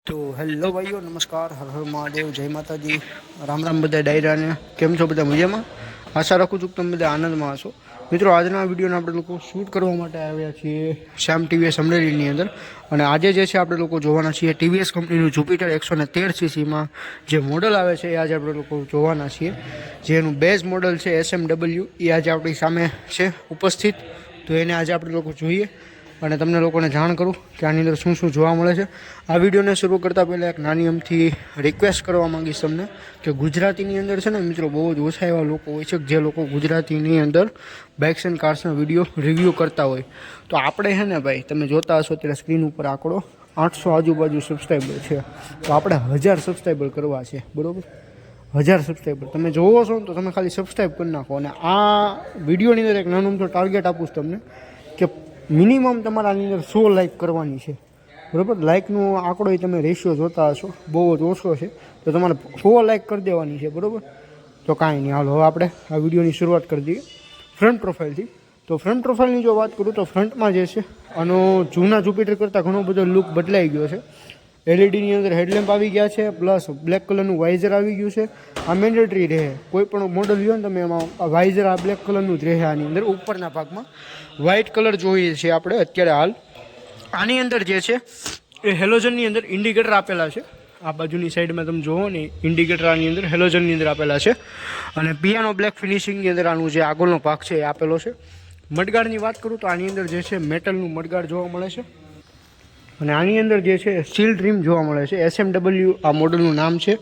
તો હેલો ભાઈઓ, નમસ્કાર, હર હર મહાદેવ, જય માતાજી, રામ રામ બધા ડાયરાને. કેમ છો બધા? મજામાં? આશા રાખું છું કે તમે બધા આનંદમાં હશો. મિત્રો, આજના વિડીયોને આપણે લોકો શૂટ કરવા માટે આવ્યા છીએ શ્યામ ટીવીએસ અમરેલીની અંદર. અને આજે જે છે આપણે લોકો જોવાના છીએ ટીવીએસ કંપનીનું જુપિટર 113 સીસીમાં જે મોડલ આવે છે એ આજે આપણે લોકો જોવાના છીએ. જે એનું બેઝ મોડલ છે SMW, એ આજે આપણી સામે છે ઉપસ્થિત. તો એને આજે આપણે લોકો જોઈએ અને તમને લોકોને જાણ કરું કે આની અંદર શું શું જોવા મળે છે. આ વિડીયોને શરૂ કરતાં પહેલાં એક નાની અમથી રિક્વેસ્ટ કરવા માંગીશ તમને કે ગુજરાતીની અંદર છે ને મિત્રો, બહુ જ ઓછા એવા લોકો હોય છે જે લોકો ગુજરાતીની અંદર બાઇક્સ એન્ડ કાર્સના વિડીયો રિવ્યૂ કરતા હોય. તો આપણે છે ને ભાઈ, તમે જોતા હશો ત્યારે સ્ક્રીન ઉપર આંકડો 800 આજુબાજુ સબસ્ક્રાઈબર છે. તો આપણે 1000 સબસ્ક્રાઈબર કરવા છે, બરાબર? 1000 સબસ્ક્રાઈબર તમે જોવો છો ને તો તમે ખાલી સબસ્ક્રાઈબ કરી નાખો. અને આ વિડીયોની અંદર એક નાનું તો ટાર્ગેટ આપું છું તમને કે મિનિમમ તમારે આની અંદર 100 લાઇક કરવાની છે, બરાબર? લાઇકનો આંકડો એ તમે રેશિયો જોતા હશો, બહુ જ ઓછો છે. તો તમારે 100 લાઇક કરી દેવાની છે, બરાબર? તો કાંઈ નહીં, હાલો હવે આપણે આ વિડીયોની શરૂઆત કરી દઈએ ફ્રન્ટ પ્રોફાઇલથી. તો ફ્રન્ટ પ્રોફાઇલની જો વાત કરું તો ફ્રન્ટમાં જે છે આનો જૂના જુપિટર કરતાં ઘણો બધો લુક બદલાઈ ગયો છે. એલઈડીની અંદર હેડલેમ્પ આવી ગયા છે, પ્લસ બ્લેક કલરનું વાઇઝર આવી ગયું છે. આ મેન્ડેટરી રહે, કોઈ પણ મોડલ લ્યો ને તમે એમાં વાઇઝર આ બ્લેક કલરનું જ રહે. આની અંદર ઉપરના ભાગમાં વ્હાઇટ કલર જોઈએ છે આપણે અત્યારે હાલ. આની અંદર જે છે એ હેલોજનની અંદર ઇન્ડિકેટર આપેલા છે. આ બાજુની સાઈડમાં તમે જુઓ ને, ઇન્ડિકેટર આની અંદર હેલોજનની અંદર આપેલા છે. અને પિયાનો બ્લેક ફિનિશિંગની અંદર આનું જે આગળનો ભાગ છે એ આપેલો છે. મડગાર્ડની વાત કરું તો આની અંદર જે છે મેટલનું મડગાર્ડ જોવા મળે છે. અને આની અંદર જે છે સ્ટીલ ટ્રીમ જોવા મળે છે. SMW આ મોડલનું નામ છે.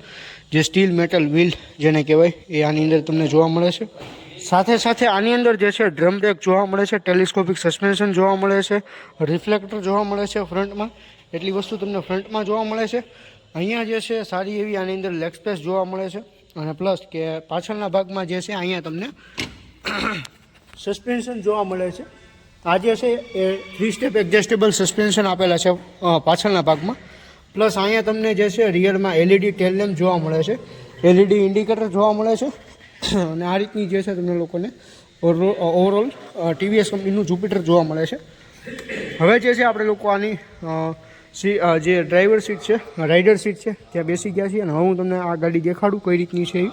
જે સ્ટીલ મેટલ વ્હીલ જેને કહેવાય એ આની અંદર તમને જોવા મળે છે. સાથે સાથે આની અંદર જે છે ડ્રમ બ્રેક જોવા મળે છે, ટેલિસ્કોપિક સસ્પેન્શન જોવા મળે છે, રિફ્લેક્ટર જોવા મળે છે ફ્રન્ટમાં. એટલી વસ્તુ તમને ફ્રન્ટમાં જોવા મળે છે. અહીંયા જે છે સારી એવી આની અંદર લેગ સ્પેસ જોવા મળે છે. અને પ્લસ કે પાછળના ભાગમાં જે છે અહીંયા તમને સસ્પેન્શન જોવા મળે છે. આ જે છે એ 3 સ્ટેપ એડજસ્ટેબલ સસ્પેન્શન આપેલા છે પાછળના ભાગમાં. પ્લસ અહીંયા તમને જે છે રિયરમાં LED ટેલ લેમ્પ જોવા મળે છે, LED ઇન્ડિકેટર જોવા મળે છે. અને આ રીતની જે છે તમને લોકોને ઓવરઓલ ટીવીએસ કંપનીનું જુપિટર જોવા મળે છે. હવે જે છે આપણે લોકો આની જે ડ્રાઈવર સીટ છે, રાઇડર સીટ છે, ત્યાં બેસી ગયા છીએ. અને હવે હું તમને આ ગાડી દેખાડું કઈ રીતની છે એ.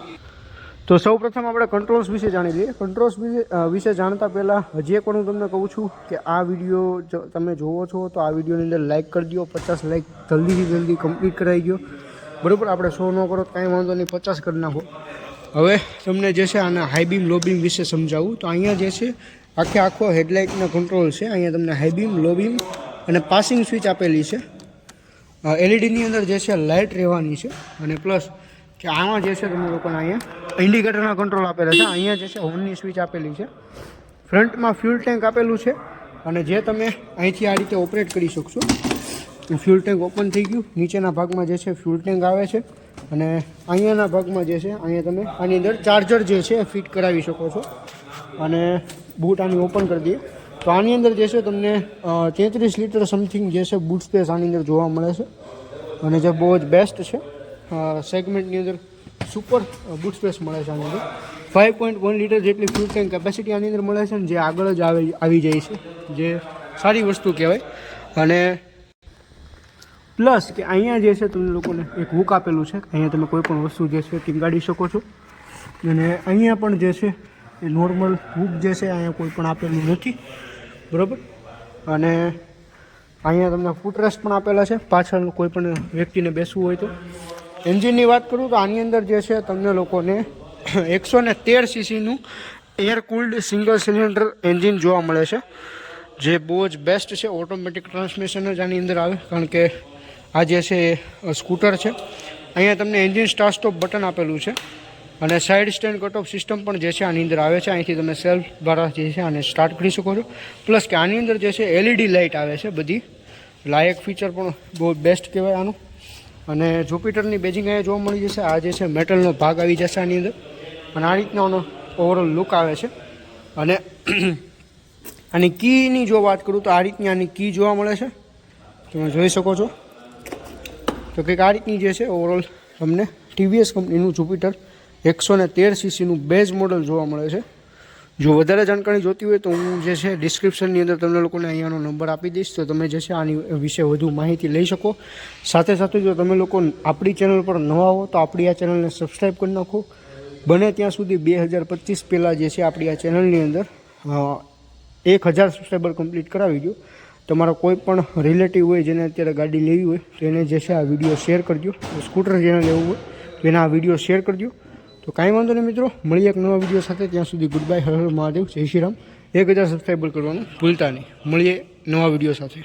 તો સૌપ્રથમ આપણે કંટ્રોલ્સ વિશે જાણી લઈએ. કંટ્રોલ્સ વિશે જાણતા પહેલાં હજી એક પણ હું તમને કહું છું કે આ વિડીયો તમે જોવો છો તો આ વિડીયોની અંદર લાઇક કરી દો. 50 લાઇક જલ્દીથી જલ્દી કમ્પ્લીટ કરાવી દો, બરાબર? આપણે 100 ન કરો તો કાંઈ વાંધો નહીં, 50 કરી નાખો. હવે તમને જે છે આના હાઈ બીમ લો બીમ વિશે સમજાવું તો અહીંયા જે છે આખો હેડલાઇટના કંટ્રોલ છે. અહીંયા તમને હાઈ બીમ, લો બીમ અને પાસિંગ સ્વિચ આપેલી છે. એલઈડીની અંદર જે છે લાઇટ રહેવાની છે. અને પ્લસ કે આમાં જે છે તમને લોકોને અહીંયા ઇન્ડિકેટરના કંટ્રોલ આપેલા છે. અહીંયા જે છે હોર્નની સ્વિચ આપેલી છે. ફ્રન્ટમાં ફ્યુલ ટેન્ક આપેલું છે. અને જે તમે અહીંથી આ રીતે ઓપરેટ કરી શકશો. ફ્યુલ ટેન્ક ઓપન થઈ ગયું. નીચેના ભાગમાં જે છે ફ્યુલ ટેન્ક આવે છે. અને અહીંયાના ભાગમાં જે છે અહીંયા તમે આની અંદર ચાર્જર જે છે ફિટ કરાવી શકો છો. અને બૂટ આની ઓપન કરી દઈએ તો આની અંદર જે છે તમને 33 લીટર સમથિંગ જે છે બૂટ સ્પેસ આની અંદર જોવા મળે છે. અને જે બહુ જ બેસ્ટ છે સેગમેન્ટની અંદર સુપર બૂટ સ્પેસ મળે છે. આની અંદર 5.1 લીટર જેટલી ફ્યુલ ટેન્ક કેપેસિટી આની અંદર મળે છે. ને જે આગળ જ આવી જાય છે, જે સારી વસ્તુ કહેવાય. અને પ્લસ કે અહીંયા જે છે તમને લોકોને એક હુક આપેલું છે. અહીંયા તમે કોઈ પણ વસ્તુ જે છે ટીંગાડી શકો છો. અને અહીંયા પણ જે છે એ નોર્મલ હુક જે છે અહીંયા કોઈ પણ આપેલું નથી, બરાબર? અને અહીંયા તમને ફૂટરેસ્ટ પણ આપેલા છે પાછળ કોઈ પણ વ્યક્તિને બેસવું હોય તો. એન્જિનની વાત કરું તો આની અંદર જે છે તમને લોકોને 113 સીસીનું air cooled single cylinder engine જોવા મળે છે. જે બહુ જ બેસ્ટ છે. ઓટોમેટિક ટ્રાન્સમિશન જ આની અંદર આવે, કારણ કે આ જે છે એ સ્કૂટર છે. અહીંયા તમને એન્જિન સ્ટાર્ટ સ્ટોપ બટન આપેલું છે. અને side stand cut off system પણ જે છે આની અંદર આવે છે. અહીંથી તમે સેલ્ફ દ્વારા જે છે આને સ્ટાર્ટ કરી શકો છો. પ્લસ કે આની અંદર જે છે LED લાઇટ આવે છે બધી. લાયક ફીચર પણ બહુ બેસ્ટ કહેવાય આનું. અને જુપિટરની બેજિંગ અહીંયા જોવા મળી જશે. આ જે છે મેટલનો ભાગ આવી જશે આની અંદર. અને આ રીતનો ઓવરઓલ લુક આવે છે. અને આની કીની જો વાત કરું તો આ રીતની આની કી જોવા મળે છે, તમે જોઈ શકો છો. તો કંઈક આ રીતની જે છે ઓવરઓલ તમને ટીવીએસ કંપનીનું જુપિટર 113 સીસીનું બેઝ મોડલ જોવા મળે છે. જો વધારે જાણકારી જોતી હોય તો હું જે છે ડિસ્ક્રિપ્શનની અંદર તમને લોકોને અહીંયાનો નંબર આપી દઈશ, તો તમે જે છે આની વિશે વધુ માહિતી લઈ શકો. સાથે સાથે જો તમે લોકો આપણી ચેનલ પર નવા હો તો આપણી આ ચેનલને સબસ્ક્રાઈબ કરી નાખો. બને ત્યાં સુધી 2025 પહેલાં જે છે આપણી આ ચેનલની અંદર 1000 સબસ્ક્રાઈબર કમ્પ્લીટ કરાવી દો. તમારો કોઈ પણ રિલેટિવ હોય જેને અત્યારે ગાડી લેવી હોય તો એને જે છે આ વિડીયો શેર કરજો. સ્કૂટર જેને લેવું હોય તો એને આ વિડીયો શેર કરજો. તો કાંઈ વાંધો નહીં મિત્રો, મળીએ એક નવા વિડીયો સાથે. ત્યાં સુધી ગુડ બાય, હર હર મહાદેવ, જય શ્રી રામ. 1000 સબસ્ક્રાઈબર કરવાનું ભૂલતા નહીં. મળીએ નવા વિડીયો સાથે.